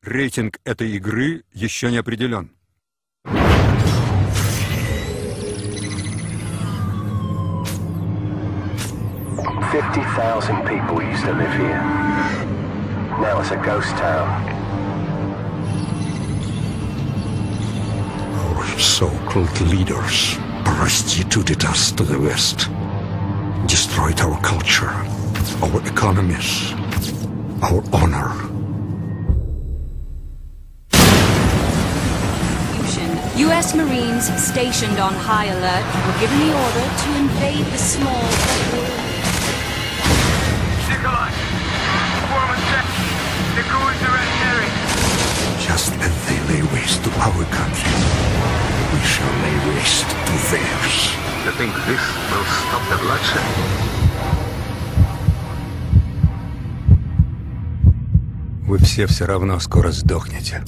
Рейтинг этой игры еще не определен. 50,000 people used to live here. Now it's a ghost town. Our so-called leaders prostituted us to the West, destroyed our culture, our economies, our honor. U.S. Marines stationed on high alert were given the order to invade the small Nikolai! Foreman check! The crews are at Harry! Just as they lay waste to our country, we shall lay waste to theirs. You think this will stop the bloodshed? Вы все равно скоро сдохнете.